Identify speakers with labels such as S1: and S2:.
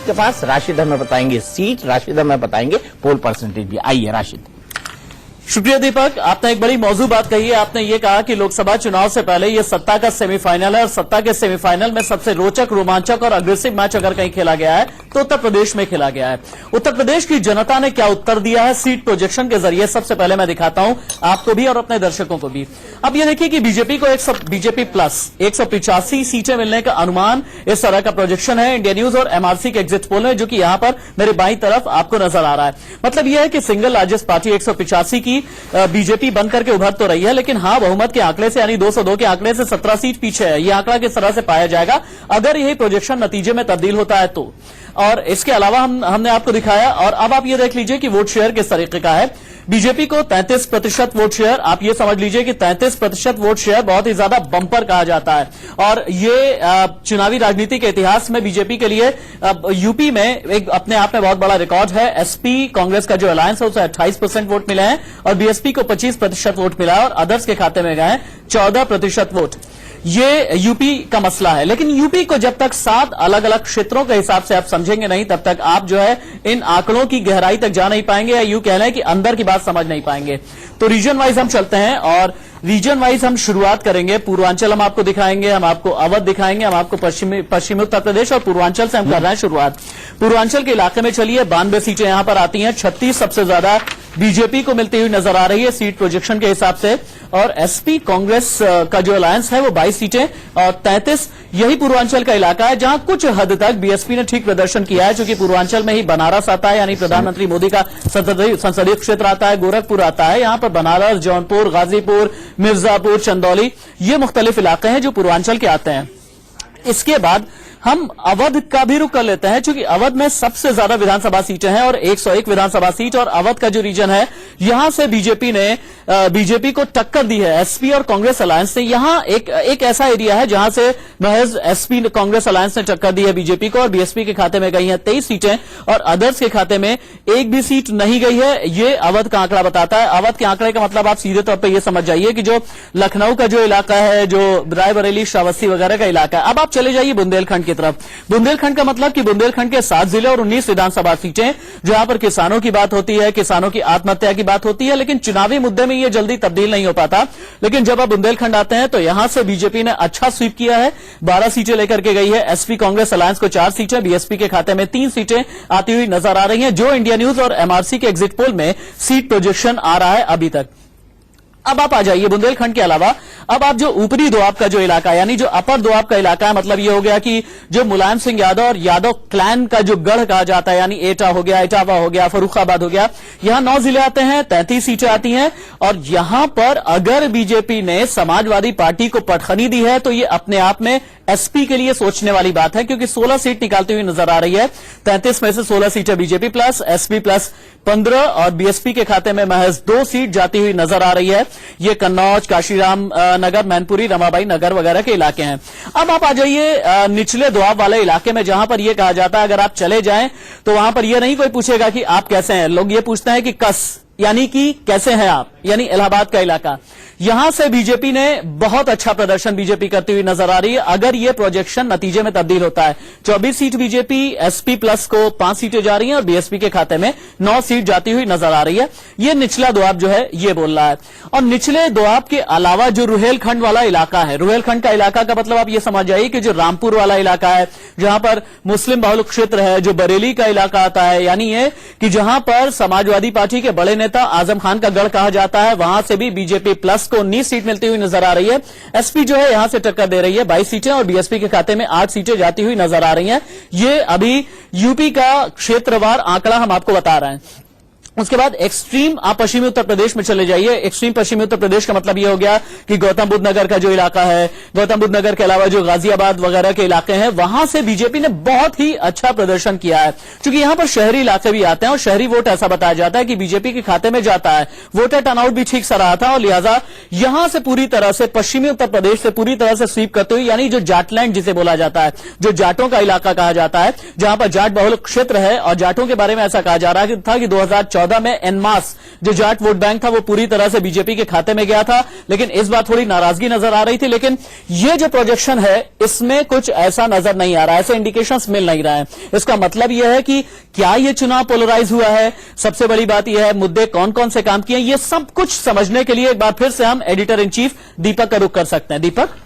S1: के पास, राशिद हमें बताएंगे सीट, राशिद हमें बताएंगे पोल परसेंटेज भी। आइए राशिद।
S2: शुक्रिया दीपक, आपने एक बड़ी मौजूद बात कही है। आपने ये कहा कि लोकसभा चुनाव से पहले ये सत्ता का सेमीफाइनल है और सत्ता के सेमीफाइनल में सबसे रोचक, रोमांचक और अग्रेसिव मैच अगर कहीं खेला गया है तो उत्तर प्रदेश में खेला गया है। उत्तर प्रदेश की जनता ने क्या उत्तर दिया है सीट प्रोजेक्शन के जरिए, सबसे पहले मैं दिखाता हूं आपको भी और अपने दर्शकों को भी। अब ये देखिए कि बीजेपी को बीजेपी प्लस 185 सीटें मिलने का अनुमान, इस तरह का प्रोजेक्शन है इंडिया न्यूज और एमआरसी के एग्जिट पोल में, जो कि यहां पर मेरे बाईं तरफ आपको नजर आ रहा है। मतलब यह है कि सिंगल लार्जेस्ट पार्टी 185 की बीजेपी बनकर के उभर तो रही है, लेकिन हां बहुमत के आंकड़े से यानी 202 के आंकड़े से 17 सीट पीछे है। यह आंकड़ा किस तरह से पाया जाएगा अगर यही प्रोजेक्शन नतीजे में तब्दील होता है तो। और इसके अलावा हमने आपको दिखाया, और अब आप ये देख लीजिए कि वोट शेयर किस तरीके का है। बीजेपी को 33% वोट शेयर, आप ये समझ लीजिए कि 33% वोट शेयर बहुत ही ज्यादा बंपर कहा जाता है। और ये चुनावी राजनीति के इतिहास में बीजेपी के लिए यूपी में एक अपने आप में बहुत बड़ा रिकॉर्ड है। एसपी कांग्रेस का जो अलायंस है उसे 28% वोट मिले हैं और बीएसपी को 25% वोट मिला है और अदर्स के खाते में गए हैं 14% वोट। ये यूपी का मसला है, लेकिन यूपी को जब तक 7 अलग अलग क्षेत्रों के हिसाब से आप समझेंगे नहीं, तब तक आप जो है इन आंकड़ों की गहराई तक जा नहीं पाएंगे, या यूं कह लें कि अंदर की बात समझ नहीं पाएंगे। तो रीजन वाइज हम चलते हैं और रीजन वाइज हम शुरुआत करेंगे। पूर्वांचल हम आपको दिखाएंगे, हम आपको अवध दिखाएंगे, हम आपको पश्चिमी उत्तर प्रदेश और पूर्वांचल से हम कर रहे हैं शुरुआत। पूर्वांचल के इलाके में चलिए 92 सीटें यहां पर आती हैं, 36 सबसे ज्यादा बीजेपी को मिलती हुई नजर आ रही है सीट प्रोजेक्शन के हिसाब से, और एसपी कांग्रेस का जो अलायंस है वो 22 सीटें और 33। यही पूर्वांचल का इलाका है जहां कुछ हद तक बीएसपी ने ठीक प्रदर्शन किया है, क्योंकि पूर्वांचल में ही बनारस आता है, यानी प्रधानमंत्री मोदी का संसदीय क्षेत्र आता है, गोरखपुर आता है। यहां पर बनारस, जौनपुर, गाजीपुर, मिर्जापुर, चंदौली, ये मुख्तलिफ इलाके हैं जो पूर्वांचल के आते हैं। इसके बाद हम अवध का भी रुख कर लेते हैं, क्योंकि अवध में सबसे ज्यादा विधानसभा सीटें हैं और 101 विधानसभा सीट, और अवध का जो रीजन है यहां से बीजेपी ने बीजेपी को टक्कर दी है। एसपी और कांग्रेस अलायंस ने यहां एक ऐसा एरिया है जहां से महज एसपी कांग्रेस अलायंस ने टक्कर दी है बीजेपी को, और बीएसपी के खाते में गई है 23 सीटें और अदर्स के खाते में एक भी सीट नहीं गई है। ये अवध का आंकड़ा बताता है। अवध के आंकड़े का मतलब आप सीधे तौर पर यह समझ जाइए कि जो लखनऊ का जो इलाका है, जो रायबरेली, श्रावस्ती वगैरह का इलाका है। अब आप चले जाइए बुंदेलखंड की तरफ। बुंदेलखंड का मतलब कि बुंदेलखंड के 7 जिले और 19 विधानसभा सीटें, जहां पर किसानों की बात होती है, किसानों की आत्महत्या की बात होती है, लेकिन चुनावी मुद्दे में ये जल्दी तब्दील नहीं हो पाता। लेकिन जब आप बुंदेलखंड आते हैं तो यहां से बीजेपी ने अच्छा स्वीप किया है, 12 सीटें लेकर के गई है। एसपी कांग्रेस अलायंस को 4 सीटें, बीएसपी के खाते में 3 सीटें आती हुई नजर आ रही हैं, जो इंडिया न्यूज और एमआरसी के एग्जिट पोल में सीट प्रोजेक्शन आ रहा है अभी तक। अब आप आ जाइए बुंदेलखंड के अलावा, अब आप जो ऊपरी दोआब का जो इलाका है, यानी जो अपर दोआब का इलाका है, मतलब ये हो गया कि जो मुलायम सिंह यादव और यादव क्लैन का जो गढ़ कहा जाता है, यानी एटा हो गया, इटावा हो गया, फर्रुखाबाद हो गया, यहां 9 जिले आते हैं, 33 सीटें आती हैं। और यहां पर अगर बीजेपी ने समाजवादी पार्टी को पटखनी दी है तो ये अपने आप में एसपी के लिए सोचने वाली बात है, क्योंकि 16 सीट निकालती हुई नजर आ रही है। 33 में से 16 सीटें बीजेपी प्लस, एसपी प्लस 15 और बीएसपी के खाते में महज 2 सीट जाती हुई नजर आ रही है। ये कन्नौज, काशीराम नगर, मैनपुरी, रमाबाई नगर वगैरह के इलाके हैं। अब आप आ जाइए निचले दोआब वाले इलाके में, जहां पर यह कहा जाता है अगर आप चले जाएं तो वहां पर यह नहीं कोई पूछेगा कि आप कैसे हैं, लोग ये पूछते हैं कि कस, यानी कि कैसे हैं आप, यानी इलाहाबाद का इलाका। यहां से बीजेपी ने बहुत अच्छा प्रदर्शन बीजेपी करती हुई नजर आ रही है अगर ये प्रोजेक्शन नतीजे में तब्दील होता है। 24 सीट बीजेपी, एसपी प्लस को 5 सीटें जा रही हैं और बीएसपी के खाते में 9 सीट जाती हुई नजर आ रही है। ये निचला दोआब जो है ये बोल रहा है। और निचले दोआब के अलावा जो रुहेलखंड वाला इलाका है, रुहेलखंड का इलाका का मतलब आप ये समझ जाइए कि जो रामपुर वाला इलाका है, जहां पर मुस्लिम बहुल क्षेत्र है, जो बरेली का इलाका आता है, यानी ये कि जहां पर समाजवादी पार्टी के बड़े नेता आजम खान का गढ़ कहा जाता है, वहां से भी बीजेपी प्लस को 19 सीट मिलती हुई नजर आ रही है। एसपी जो है यहां से टक्कर दे रही है, 22 सीटें और बीएसपी के खाते में 8 सीटें जाती हुई नजर आ रही हैं। ये अभी यूपी का क्षेत्रवार आंकड़ा हम आपको बता रहे हैं। उसके बाद एक्सट्रीम आप पश्चिमी उत्तर प्रदेश में चले जाइए। एक्सट्रीम पश्चिमी उत्तर प्रदेश का मतलब यह हो गया कि गौतम बुद्ध नगर का जो इलाका है, गौतम बुद्ध नगर के अलावा जो गाजियाबाद वगैरह के इलाके हैं, वहां से बीजेपी ने बहुत ही अच्छा प्रदर्शन किया है, क्योंकि यहां पर शहरी इलाके भी आते हैं और शहरी वोट ऐसा बताया जाता है कि बीजेपी के खाते में जाता है। वोटर टर्नआउट भी ठीक सा रहा था और लिहाजा यहां से पूरी तरह से पश्चिमी उत्तर प्रदेश से पूरी तरह से स्वीप करते हुए, यानी जो जाटलैंड जिसे बोला जाता है, जो जाटों का इलाका कहा जाता है, जहां पर जाट बहुल क्षेत्र है, और जाटों के बारे में ऐसा कहा जा रहा था कि 2014 2014 में एनमास जो जाट वोट बैंक था वो पूरी तरह से बीजेपी के खाते में गया था, लेकिन इस बार थोड़ी नाराजगी नजर आ रही थी। लेकिन ये जो प्रोजेक्शन है इसमें कुछ ऐसा नजर नहीं आ रहा है, ऐसे इंडिकेशंस मिल नहीं रहा है। इसका मतलब यह है कि क्या ये चुनाव पोलराइज हुआ है, सबसे बड़ी बात यह है मुद्दे कौन कौन से काम किए, ये सब कुछ समझने के लिए एक बार फिर से हम एडिटर इन चीफ दीपक का रुख कर सकते हैं। दीपक।